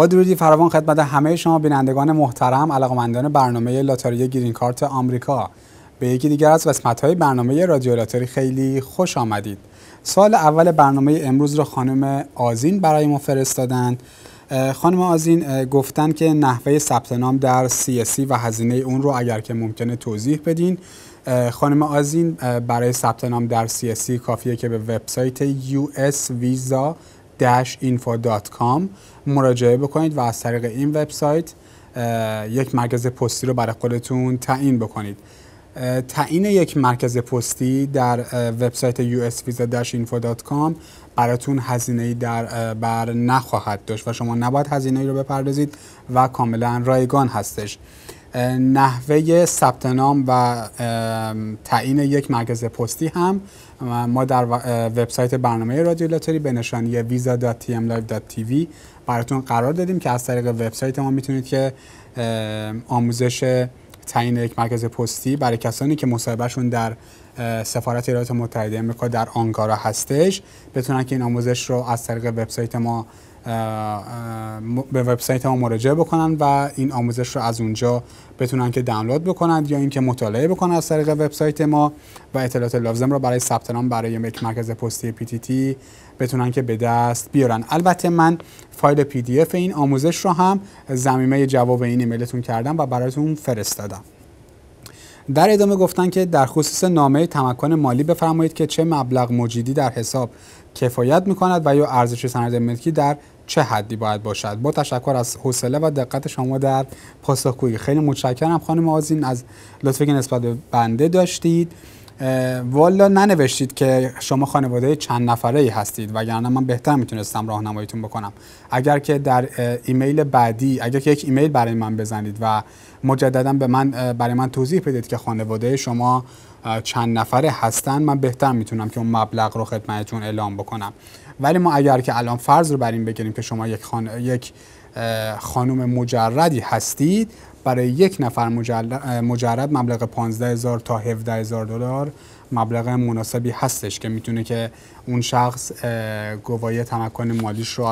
با درودی فراوان خدمت همه شما بینندگان محترم، علاقه‌مندان برنامه لاتاری گرین کارت آمریکا. به یکی دیگر از قسمت‌های برنامه رادیو لاتاری خیلی خوش آمدید. سوال اول برنامه امروز رو خانم آذین برای ما فرستادند. خانم آذین گفتن که نحوه ثبت نام در CSC و هزینه اون رو اگر که ممکنه توضیح بدین. خانم آذین برای ثبت نام در CSC کافیه که به وبسایت usvisa-info.com مراجعه بکنید و از طریق این وبسایت یک مرکز پستی رو برای خودتون تعیین بکنید. تعیین یک مرکز پستی در وبسایت usvisa-info.com براتون هزینه‌ای در بر نخواهد داشت و شما نباید هزینه‌ای رو بپردازید و کاملا رایگان هستش. نحوه ثبت نام و تعیین یک مرکز پستی هم ما در وبسایت برنامه رادیو لاتاری به نشانی visa.tmlive.tv براتون قرار دادیم که از طریق وبسایت ما میتونید که آموزش تعیین یک مرکز پستی برای کسانی که مصاحبهشون در سفارت ایالات متحده آمریکا در آنکارا هستش بتونن که این آموزش رو از طریق وبسایت ما به وبسایت ما مراجعه بکنن و این آموزش رو از اونجا بتونن که دانلود بکنن یا اینکه مطالعه بکنن از طریق وبسایت ما و اطلاعات لازم رو برای ثبت نام برای یک مرکز پستی PTT بتونن که به دست بیارن. البته من فایل PDF این آموزش رو هم ضمیمه جواب این ایمیلتون کردم و براتون فرستادم. در ادامه گفتن که در خصوص نامه تمکن مالی بفرمایید که چه مبلغ موجودی در حساب کفایت می‌کند و یا ارزش سند ملکی در چه حدی باید باشد. با تشکر از حوصله و دقت شما در پاسخگویی. خیلی متشکرم خانم آذین از لطفی که نسبت به بنده داشتید. والا ننوشتید که شما خانواده چند نفره‌ای هستید وگرنه من بهتر میتونستم راهنماییتون بکنم. اگر که در ایمیل بعدی اگر که یک ایمیل برای من بزنید و مجددا برای من توضیح بدید که خانواده شما چند نفره هستن، من بهتر میتونم که اون مبلغ رو خدمتتون اعلام بکنم. ولی ما اگر که الان فرض رو بر این بگیریم که شما یک خانم مجردی هستید، برای یک نفر مجرد مبلغ 15,000 تا 17,000 دلار مبلغ مناسبی هستش که میتونه که اون شخص گواهی تمکن مالیش رو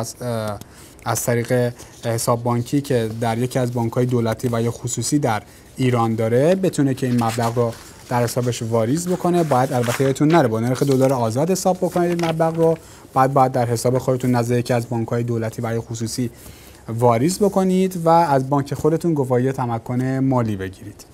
از طریق حساب بانکی که در یکی از بانک‌های دولتی و یا خصوصی در ایران داره بتونه که این مبلغ رو در حسابش واریز بکنه. باید البته یادتون نره با نرخ دلار آزاد حساب بکنید این مبلغ رو، بعد در حساب خودتون نزد یکی از بانک‌های دولتی و یا خصوصی واریز بکنید و از بانک خودتون گواهی تمکن مالی بگیرید.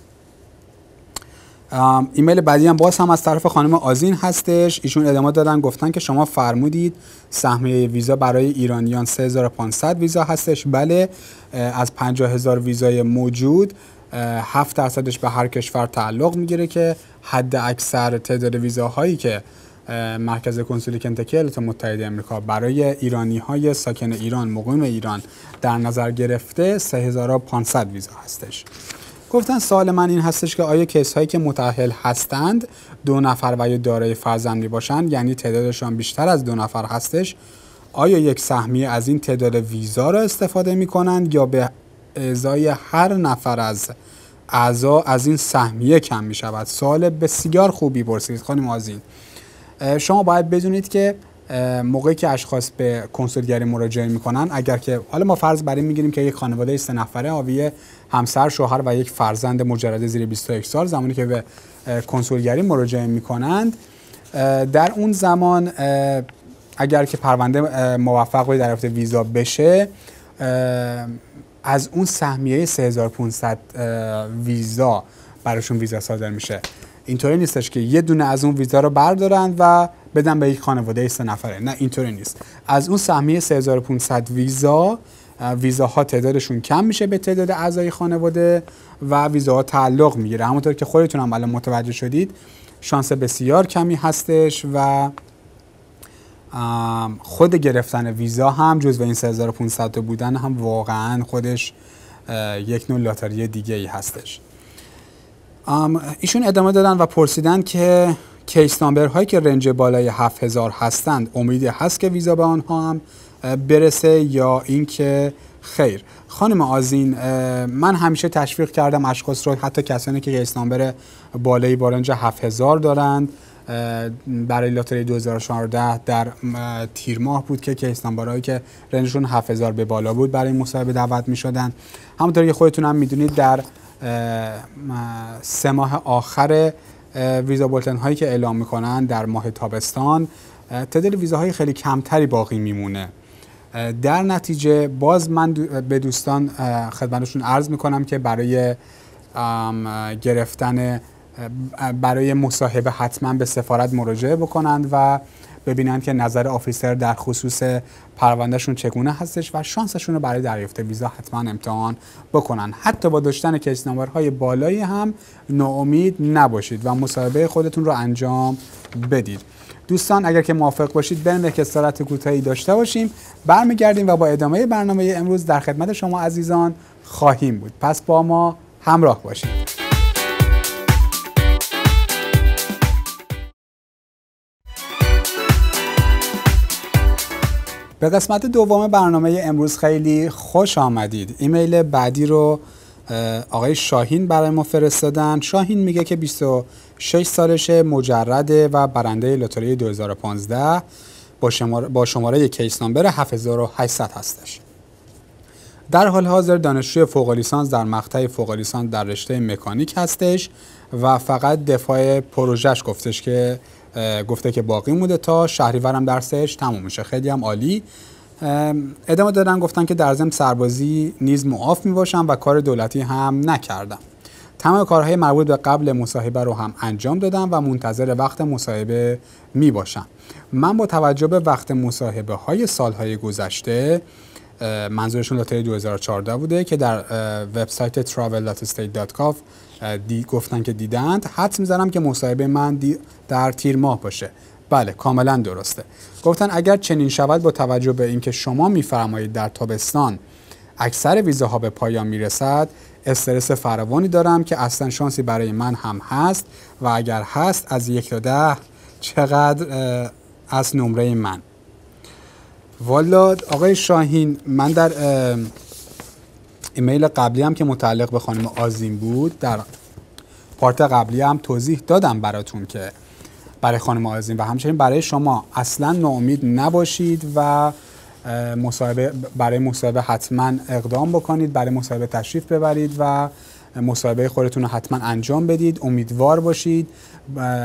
ایمیل بعدی هم باز هم از طرف خانم آذین هستش. ایشون ادامه دادن گفتن که شما فرمودید سهمیه ویزا برای ایرانیان 3500 ویزا هستش. بله، از 50,000 ویزای موجود 7% به هر کشور تعلق میگیره که حد اکثر تعداد ویزاهایی که مرکز کنسولی کنتاکی ایالات متحده آمریکا برای ایرانی‌های ساکن ایران مقیم ایران در نظر گرفته 3500 ویزا هستش. گفتن سوال من این هستش که آیا کیس هایی که متأهل هستند 2 نفر و یا دارای فرزندی باشند، یعنی تعدادشان بیشتر از 2 نفر هستش، آیا یک سهمیه از این تعداد ویزا را استفاده می کنند یا به ازای هر نفر از اعضا از این سهمیه کم می شود؟ سوال بسیار خوبی پرسید خانم آذین. شما باید بدونید که موقعی که اشخاص به کنسولگری مراجعه میکنن، اگر که حالا ما فرض بر این میگیریم که یک خانواده 3 نفره حاوی همسر، شوهر و یک فرزند مجرد زیر 21 سال زمانی که به کنسولگری مراجعه میکنند، در اون زمان اگر که پرونده موفق در رابطه ویزا بشه، از اون سهمیه 3500 ویزا براشون ویزا صادر میشه. اینطوری نیستش که یه دونه از اون ویزا رو بردارن و بدن به یک خانواده 3 نفره. نه، اینطوری نیست. از اون سهمیه 3500 ویزاها تعدادشون کم میشه به تعداد اعضای خانواده و ویزاها تعلق میگیره. همونطور که خودتون هم الان متوجه شدید شانس بسیار کمی هستش و خود گرفتن ویزا هم جزو این 3500 بودن هم واقعا خودش یک نوع لاتاری دیگه ای هستش. ایشون ادامه دادن و پرسیدن که کیس نامبر هایی که رنج بالای 7000 هستند امیدی هست که ویزا به آنها هم برسه یا اینکه خیر؟ خانم آذین، من همیشه تشویق کردم اشخاص رو، حتی کسانی که کیس نامبر بالایی با رنج 7000 دارند برای لاتاری 2014 در تیر ماه بود که کیس نامبرهایی که رنجشون 7000 به بالا بود برای مصاحبه دعوت می شدن. همونطور که خودتون هم میدونید در 3 ماه آخر ویزا بولتن هایی که اعلام میکنن در ماه تابستان تعداد ویزاهای خیلی کمتری باقی میمونه. در نتیجه باز من به دوستان خدمتشون عرض میکنم که برای گرفتن برای مصاحبه حتما به سفارت مراجعه بکنند و ببینند که نظر آفیسر در خصوص پروندهشون چگونه هستش و شانسشون رو برای دریافت ویزا حتما امتحان بکنن. حتی با داشتن کیس نامبرهای بالایی هم ناامید نباشید و مصاحبه خودتون رو انجام بدید. دوستان اگر که موافق باشید بریم یک استراحت کوتاهی داشته باشیم، برمیگردیم و با ادامه برنامه امروز در خدمت شما عزیزان خواهیم بود. پس با ما همراه باشید. به قسمت دوم برنامه امروز خیلی خوش آمدید. ایمیل بعدی رو آقای شاهین برای ما فرستادن. شاهین میگه که 26 سالشه، مجرده و برنده لاتاری 2015 با شماره کیس نامبر 7800 هستش. در حال حاضر دانشجوی فوق لیسانس در مقطع فوق لیسانس در رشته مکانیک هستش و فقط دفاع پروژهش گفته که باقی مونده تا شهریور هم درسش تموم میشه. خیلی هم عالی. ادامه دادن گفتن که در ضمن سربازی نیز معاف میباشم و کار دولتی هم نکردم. تمام کارهای مربوط به قبل مصاحبه رو هم انجام دادم و منتظر وقت مصاحبه میباشم. من با توجه به وقت مصاحبه های سالهای گذشته، منظورشون لاتاری 2014 بوده که در وبسایت travel.state.gov گفتن که دیدند، حدس میزنم که مصاحبه من در تیر ماه باشه. بله کاملا درسته. گفتن اگر چنین شود با توجه به اینکه شما میفرمایید در تابستان اکثر ویزاها به پایان میرسد، استرس فراوانی دارم که اصلا شانسی برای من هم هست و اگر هست از 1 تا 10 چقدر از نمره من. والا آقای شاهین، من در ایمیل قبلی هم که متعلق به خانم آذین بود، در پارت قبلی هم توضیح دادم براتون که برای خانم آذین و همچنین برای شما اصلا ناامید نباشید و برای مصاحبه حتما اقدام بکنید، برای مصاحبه تشریف ببرید و مصاحبه خودتون رو حتما انجام بدید. امیدوار باشید.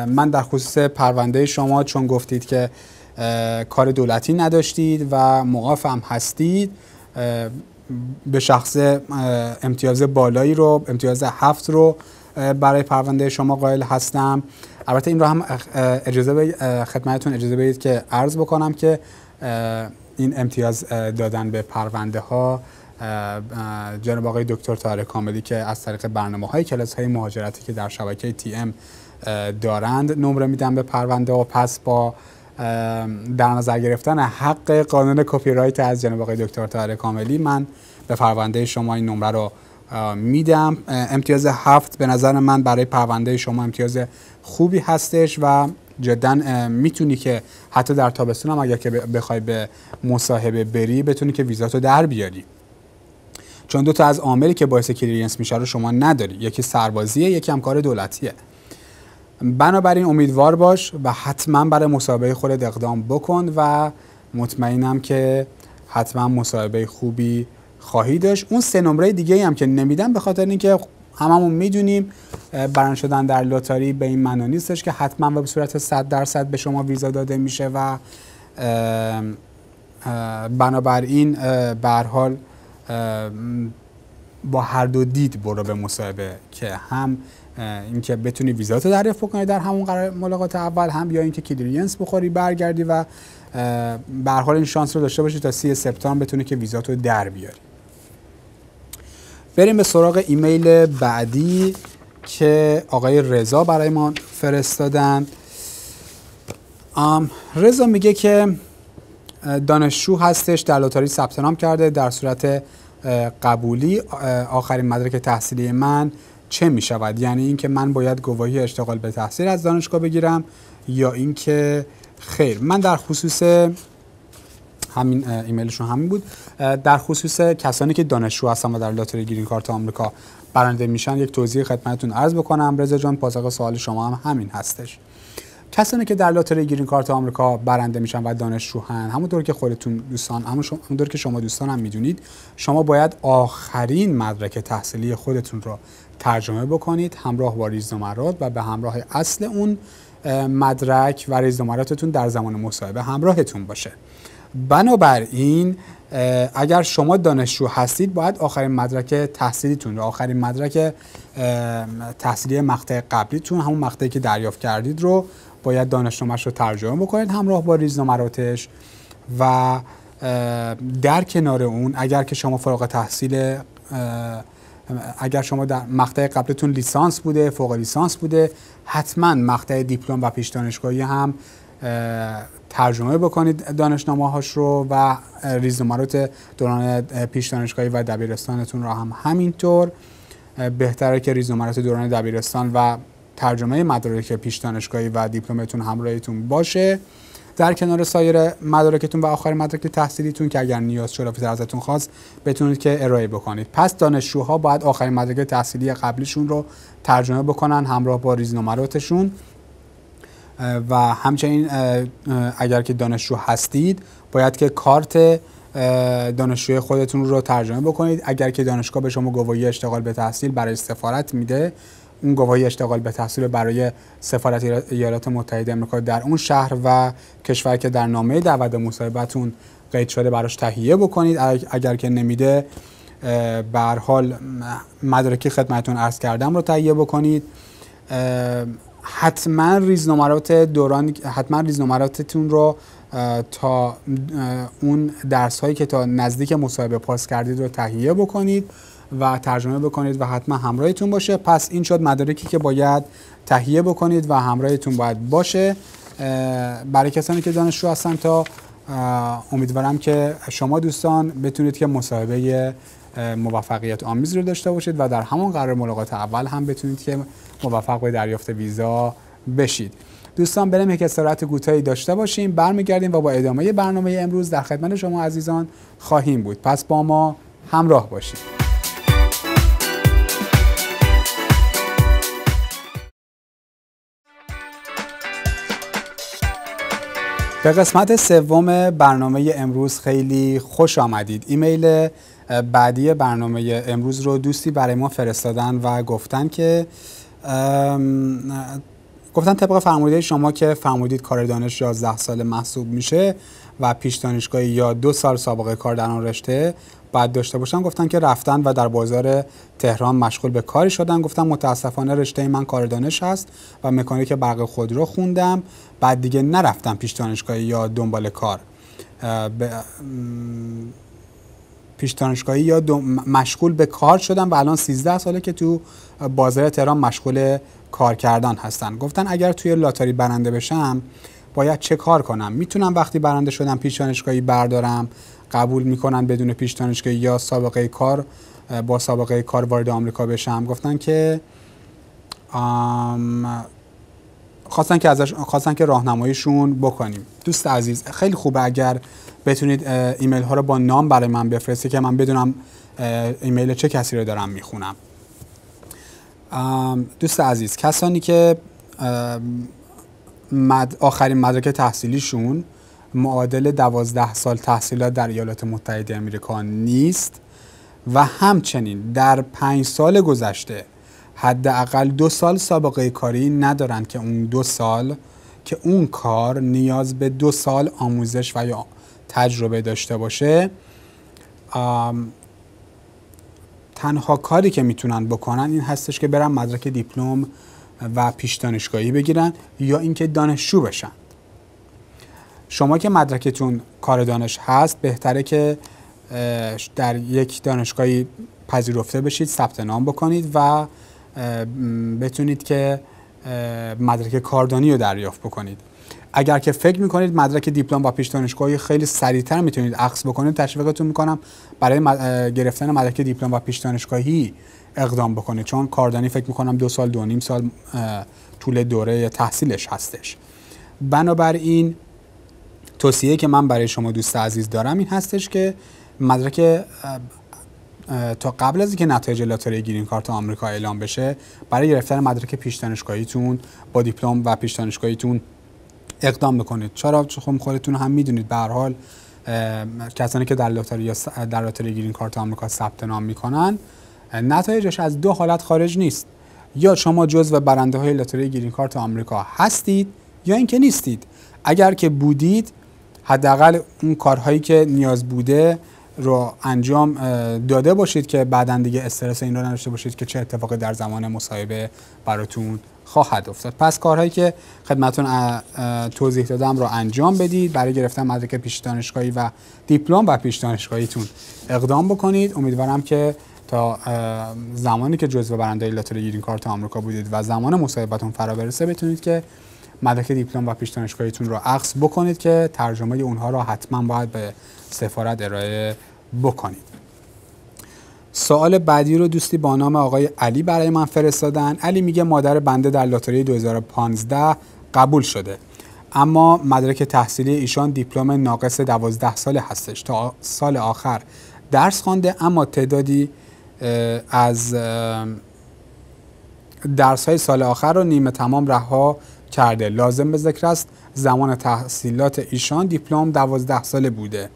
من در خصوص پرونده شما چون گفتید که کار دولتی نداشتید و معاف هم هستید، به شخص امتیاز بالایی رو، امتیاز 7 رو برای پرونده شما قائل هستم. البته این رو هم خدمتتون اجازه بدید که عرض بکنم که این امتیاز دادن به پرونده ها جناب آقای دکتر طاهر کاملی که از طریق برنامه‌های کلاس‌های مهاجرتی که در شبکه TM دارند نمره میدن به پرونده ها. پس با در نظر گرفتن حق قانون کپی رایت از جناب آقای دکتر طاهر کاملی، من به پرونده شما این نمره رو میدم. امتیاز 7 به نظر من برای پرونده شما امتیاز خوبی هستش و جدا میتونی که حتی در تابستون هم اگر که بخوای به مصاحبه بری بتونی که ویزاتو در بیاری، چون 2 تا از عاملی که باعث کلیرنس میشه رو شما نداری، یکی سربازیه، یکی هم کار دولتیه. بنابراین امیدوار باش و حتما برای مصاحبه خودت اقدام بکن و مطمئنم که حتما مصاحبه خوبی خواهی داشت. اون 3 نمره دیگه هم که نمیدم به خاطر اینکه هممون میدونیم برنده شدن در لاتاری به این معنی نیستش که حتما و به صورت 100% به شما ویزا داده میشه و بنابراین به هر حال با هر دو دید برو به مصاحبه که هم اینکه بتونی ویزاتو دریافت بکنی در همون ملاقات اول، هم یا اینکه کلیرنس بخوری برگردی و به هر حال این شانس رو داشته باشی تا 30 سپتامبر بتونی که ویزاتو در بیاری. بریم به سراغ ایمیل بعدی که آقای رضا برای ما فرستادن. رضا میگه که دانشجو هستش، در لاتاری ثبت نام کرده، در صورت قبولی آخرین مدرک تحصیلی من چه می شود؟ یعنی اینکه من باید گواهی اشتغال به تحصیل از دانشگاه بگیرم یا اینکه خیر؟ من در خصوص همین ایمیلشون همین بود، در خصوص کسانی که دانشجو هستن و در لاتاری گرین کارت آمریکا برنده میشن یک توضیح خدمتتون عرض بکنم. رضا جان، پاسخ سوال شما هم همین هستش. کسانی که در لاتاری گرین کارت آمریکا برنده میشن و دانشجوهن، همونطور که خودتون دوستان، همونطور که شما دوستان هم میدونید، شما باید آخرین مدرک تحصیلی خودتون رو ترجمه بکنید همراه با ریزنمرات و به همراه اصل اون مدرک و ریزنمراتتون در زمان مصاحبه همراهتون باشه. بنابراین اگر شما دانشجو هستید باید آخرین مدرک تحصیلیتون رو، آخرین مدرک تحصیلی مقطع قبلیتون، همون مقطعی که دریافت کردید رو باید دانشنامه‌اش رو ترجمه بکنید همراه با ریزنمراتش. و در کنار اون اگر که شما فارغ التحصیل، اگر شما در مقطع قبلتون لیسانس بوده، فوق لیسانس بوده، حتما مقطع دیپلم و پیش دانشگاهی هم ترجمه بکنید دانشنامه‌هاش رو و ریزنمرات دوران پیش دانشگاهی و دبیرستانتون رو هم همینطور. بهتره که ریزنمرات دوران دبیرستان و ترجمه مدارک پیش دانشگاهی و دیپلمتون همراهتون باشه در کنار سایر مدارکتون و آخرین مدرک تحصیلیتون که اگر نیاز شد و ازتون خواست بتونید که ارائه بکنید. پس دانشجوها باید آخرین مدرک تحصیلی قبلیشون رو ترجمه بکنن همراه با ریزنمراتشون و همچنین اگر که دانشجو هستید باید که کارت دانشجوی خودتون رو ترجمه بکنید. اگر که دانشگاه به شما گواهی اشتغال به تحصیل برای سفارت میده، اون گواهی اشتغال به تحصیل برای سفارت ایالات متحده آمریکا در اون شهر و کشور که در نامه دعوت مصاحبتون قید شده براش تهیه بکنید. اگر که نمیده به هر حال مدارکی خدمتتون عرض کردم رو تهیه بکنید. حتما ریزنمراتتون رو تا اون درس هایی که تا نزدیک مصاحبه پاس کردید رو تهیه بکنید و ترجمه بکنید و حتما همراهتون باشه. پس این شد مدارکی که باید تهیه بکنید و همراهتون باید باشه. برای کسانی که دانشجو هستن تا امیدوارم که شما دوستان بتونید که مصاحبه موفقیت آمیز رو داشته باشید و در همون قرار ملاقات اول هم بتونید که موفق به دریافت ویزا بشید. دوستان بریم یک استراحت کوتاهی داشته باشیم، برمیگردیم و با ادامه برنامه امروز در خدمت شما عزیزان خواهیم بود. پس با ما همراه باشید. به قسمت سوم برنامه امروز خیلی خوش آمدید. ایمیل بعدی برنامه امروز رو دوستی برای ما فرستادن و گفتن که طبق فرموده شما که فرمودید کار دانش 11 ساله محسوب میشه و پیش دانشگاهی یا 2 سال سابقه کار در آن رشته باید داشته باشن. گفتن که رفتن و در بازار تهران مشغول به کاری شدن. گفتم متاسفانه رشته من کار دانش هست و مکانیک برق خودرو خوندم، بعد دیگه نرفتم پیش دانشگاهی یا دنبال کار، پیش دانشگاهی یا مشغول به کار شدم و الان 13 ساله که تو بازار تهران مشغول کار کردن هستن. گفتن اگر توی لاتاری برنده بشم باید چه کار کنم؟ میتونم وقتی برنده شدم پیش دانشگاهی بردارم، قبول میکنن بدون پیش دانشگاهی یا سابقه کار با سابقه کار وارد آمریکا بشم؟ گفتن که خواستن که راهنماییشون بکنیم. دوست عزیز خیلی خوبه اگر بتونید ایمیل ها رو با نام برای من بفرستید که من بدونم ایمیل چه کسی رو دارم میخونم. دوست عزیز کسانی که آخرین مدرک تحصیلیشون معادل 12 سال تحصیلات در ایالات متحده آمریکا نیست و همچنین در 5 سال گذشته حداقل 2 سال سابقه کاری ندارند که اون 2 سال که اون کار نیاز به 2 سال آموزش و یا تجربه داشته باشه، تنها کاری که میتونن بکنن این هستش که برن مدرک دیپلم و پیش دانشگاهی بگیرن یا اینکه دانشجو بشن. شما که مدرکتون کار دانش هست بهتره که در یک دانشگاهی پذیرفته بشید، ثبت نام بکنید و بتونید که مدرک کاردانی رو دریافت بکنید. اگر که فکر میکنید مدرک دیپلم و پیش دانشگاهی خیلی سریعتر میتونید اخذ بکنید، تشویقتون میکنم برای گرفتن مدرک دیپلم و پیش دانشگاهی اقدام بکنید، چون کاردانی فکر میکنم 2 سال 2.5 سال طول دوره تحصیلش هستش. بنابراین توصیه که من برای شما دوست عزیز دارم این هستش که مدرک تا قبل از اینکه نتایج لاتاری گرین کارت آمریکا اعلام بشه برای گرفتن مدرک پیش دانشگاهیتون با دیپلم و پیش دانشگاهیتون اقدام بکنید. چرا؟ چون خودتون هم میدونید به هر حال کسانی که در لاتاری گرین کارت آمریکا ثبت نام میکنن نتایجش از دو حالت خارج نیست: یا شما جزو برنده های لاتاری گرین کارت آمریکا هستید یا اینکه نیستید. اگر که بودید حداقل اون کارهایی که نیاز بوده رو انجام داده باشید که بعداً دیگه استرس این رو نداشته باشید که چه اتفاقی در زمان مصاحبه براتون خواهد افتاد. پس کارهایی که خدمتتون توضیح دادم رو انجام بدید. برای گرفتن مدرک پیش دانشگاهی و دیپلم و پیش دانشگاهیتون اقدام بکنید. امیدوارم که تا زمانی که جزو برنده لاتاری گرین کارت آمریکا بودید و زمان مصاحبتون فرا برسه بتونید که مدرک دیپلم و پیش دانشگاهیتون رو اخذ بکنید که ترجمه اونها رو حتما باید به سفارت ارائه بکنید. سوال بعدی رو دوستی با نام آقای علی برای من فرستادن. علی میگه مادر بنده در لاتاری 2015 قبول شده، اما مدرک تحصیلی ایشان دیپلم ناقص 12 ساله هستش. تا سال آخر درس خوانده اما تعدادی از درس‌های سال آخر رو نیمه تمام رها کرده. لازم به ذکر است زمان تحصیلات ایشان دیپلم 12 ساله بوده.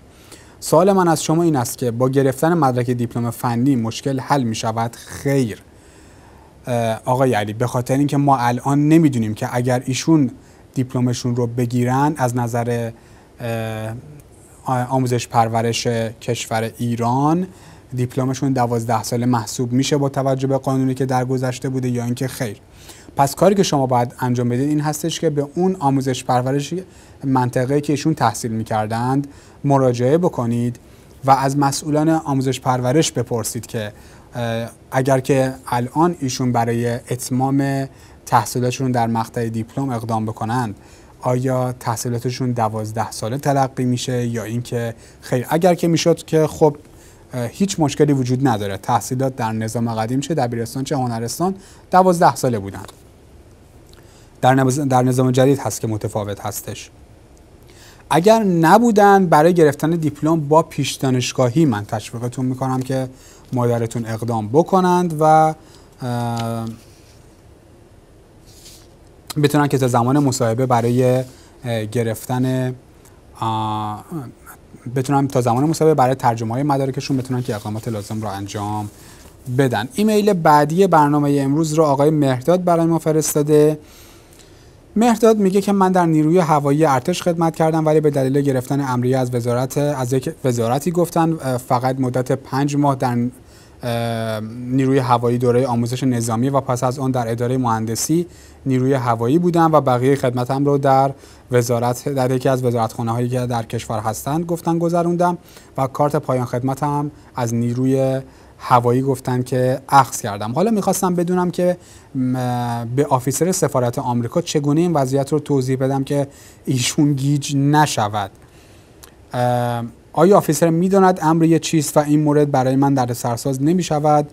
سوال من از شما این است که با گرفتن مدرک دیپلم فنی مشکل حل می شود؟ خیر آقای علی، به خاطر اینکه ما الان نمیدونیم که اگر ایشون دیپلمشون رو بگیرن از نظر آموزش پرورش کشور ایران دیپلمشون 12 ساله محسوب میشه با توجه به قانونی که در گذشته بوده یا اینکه خیر. پس کاری که شما باید انجام بدید این هستش که به اون آموزش پرورش منطقه‌ای که ایشون تحصیل می‌کردند مراجعه بکنید و از مسئولان آموزش پرورش بپرسید که اگر که الان ایشون برای اتمام تحصیلاتشون در مقطع دیپلم اقدام بکنند آیا تحصیلاتشون 12 ساله تلقی میشه یا اینکه خیر. اگر که میشد که خب هیچ مشکلی وجود نداره. تحصیلات در نظام قدیم چه دبیرستان چه هنرستان 12 ساله بودن. در نظام جدید هست که متفاوت هستش. اگر نبودن برای گرفتن دیپلم با پیش دانشگاهی من تشویقتون میکنم که مادرتون اقدام بکنند و بتونن که تا زمان مصاحبه برای گرفتن برای ترجمه های مدارکشون بتونن که اقدامات لازم رو انجام بدن. ایمیل بعدی برنامه امروز رو آقای مهرداد برای ما فرستاده. مهرداد میگه که من در نیروی هوایی ارتش خدمت کردم ولی به دلیل گرفتن امریه از یک وزارتی گفتن فقط مدت 5 ماه در نیروی هوایی دوره آموزش نظامی و پس از آن در اداره مهندسی نیروی هوایی بودم و بقیه خدمتم رو در یکی از وزارتخانه هایی که در کشور هستند گفتن گذروندم و کارت پایان خدمتم از نیروی هوایی گفتن که اخذ کردم. حالا میخواستم بدونم که به آفیسر سفارت آمریکا چگونه این وضعیت رو توضیح بدم که ایشون گیج نشود. آیا آفیسر میداند امریه چیست و این مورد برای من دردسرساز نمیشود؟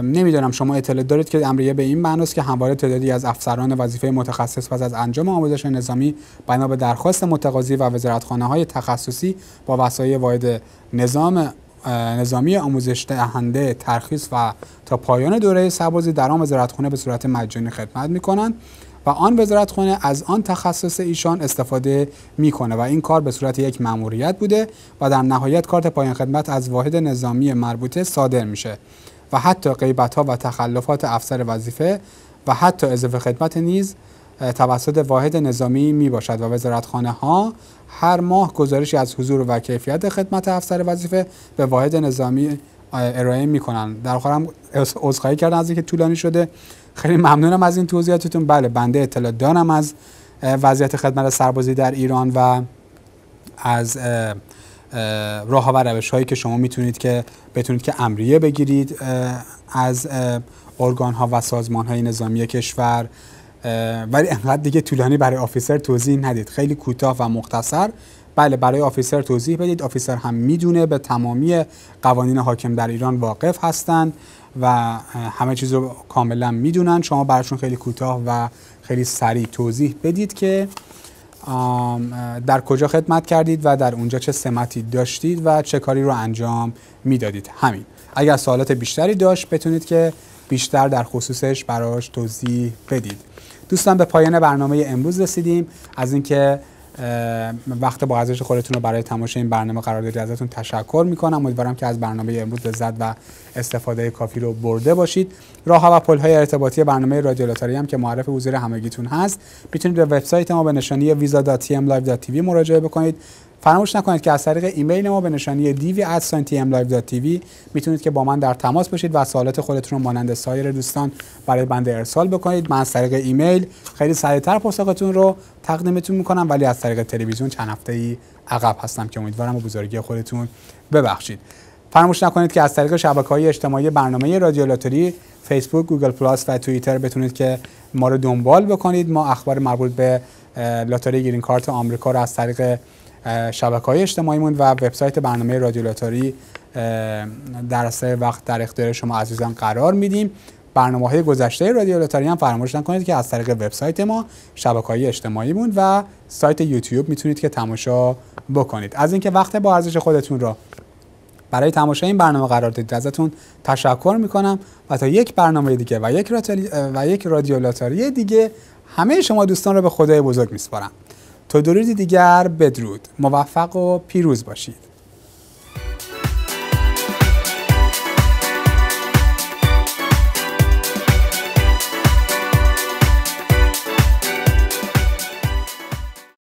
نمیدونم شما اطلاع دارید که امریه به این معناست که همواره تعدادی از افسران وظیفه متخصص پس از انجام آموزش نظامی بنا به درخواست متقاضی و وزارتخانه‌های تخصصی با وسایل واحد نظامی آموزش دهنده ترخیص و تا پایان دوره سربازی در آن وزارتخانه به صورت مجانی خدمت می‌کنند و آن وزارتخانه از آن تخصص ایشان استفاده میکنه و این کار به صورت یک مأموریت بوده و در نهایت کارت پایان خدمت از واحد نظامی مربوطه صادر میشه و حتی غیبت‌ها و تخلفات افسر وظیفه و حتی اضافه خدمت نیز توسط واحد نظامی می باشد و وزارتخانه ها هر ماه گزارشی از حضور و کیفیت خدمت افسر وظیفه به واحد نظامی ارائه می کنند. در آخرم عذرخواهی کردم از اینکه طولانی شده. خیلی ممنونم از این توضیحاتتون. بله بنده اطلاع دارم از وضعیت خدمت سربازی در ایران و از راه و روش هایی که شما میتونید که بتونید که امریه بگیرید از ارگان ها و سازمان های نظامی کشور، ولی انقدر دیگه طولانی برای آفیسر توضیح ندید. خیلی کوتاه و مختصر بله برای آفیسر توضیح بدید. آفیسر هم میدونه، به تمامی قوانین حاکم در ایران واقف هستن و همه چیز رو کاملا میدونن. شما براشون خیلی کوتاه و خیلی سریع توضیح بدید که در کجا خدمت کردید و در اونجا چه سمتی داشتید و چه کاری رو انجام میدادید. همین. اگر سوالات بیشتری داشت بتونید که بیشتر در خصوصش براش توضیح بدید. دوستان به پایان برنامه امروز رسیدیم. از اینکه وقت با ارزش خودتون رو برای تماشای این برنامه قرار دادید ازتون تشکر میکنم. امیدوارم که از برنامه امروز لذت و استفاده کافی رو برده باشید. راه‌ها و پل‌های ارتباطی برنامه رادیو لاتاری هم که معرف حضور همگیتون هست. میتونید به وبسایت ما به نشانی visa.tmlive.tv مراجعه بکنید. فراموش نکنید که از طریق ایمیل ما به نشانی dv@tmlive.tv میتونید که با من در تماس باشید و سوالات خودتون رو مانند سایر دوستان برای بنده ارسال بکنید. من از طریق ایمیل خیلی سریعتر پاسختون رو تقدیمتون میکنم، ولی از طریق تلویزیون چند هفته‌ای عقب هستم که امیدوارم به بزرگی خودتون ببخشید. فراموش نکنید که از طریق شبکه‌های اجتماعی برنامه رادیو لاتاری، فیسبوک، گوگل پلاس و توییتر بتونید که ما رو دنبال بکنید. ما اخبار مربوط به لاتاری گرین کارت آمریکا رو از طریق شبکه‌های اجتماعیمون و وبسایت برنامه رادیو لاتاری در اساس وقت در اختیار شما عزیزان قرار میدیم. برنامه‌های گذشته رادیو لاتاری هم فراموش نکنید که از طریق وبسایت ما، شبکه‌های اجتماعیمون و سایت یوتیوب میتونید که تماشا بکنید. از اینکه وقت با ارزش خودتون رو برای تماشای این برنامه قرار دادید ازتون تشکر میکنم و تا یک برنامه دیگه و یک رادیو لاتاری دیگه همه شما دوستان رو به خدای بزرگ میسپارم. تا درودی دیگر بدرود. موفق و پیروز باشید.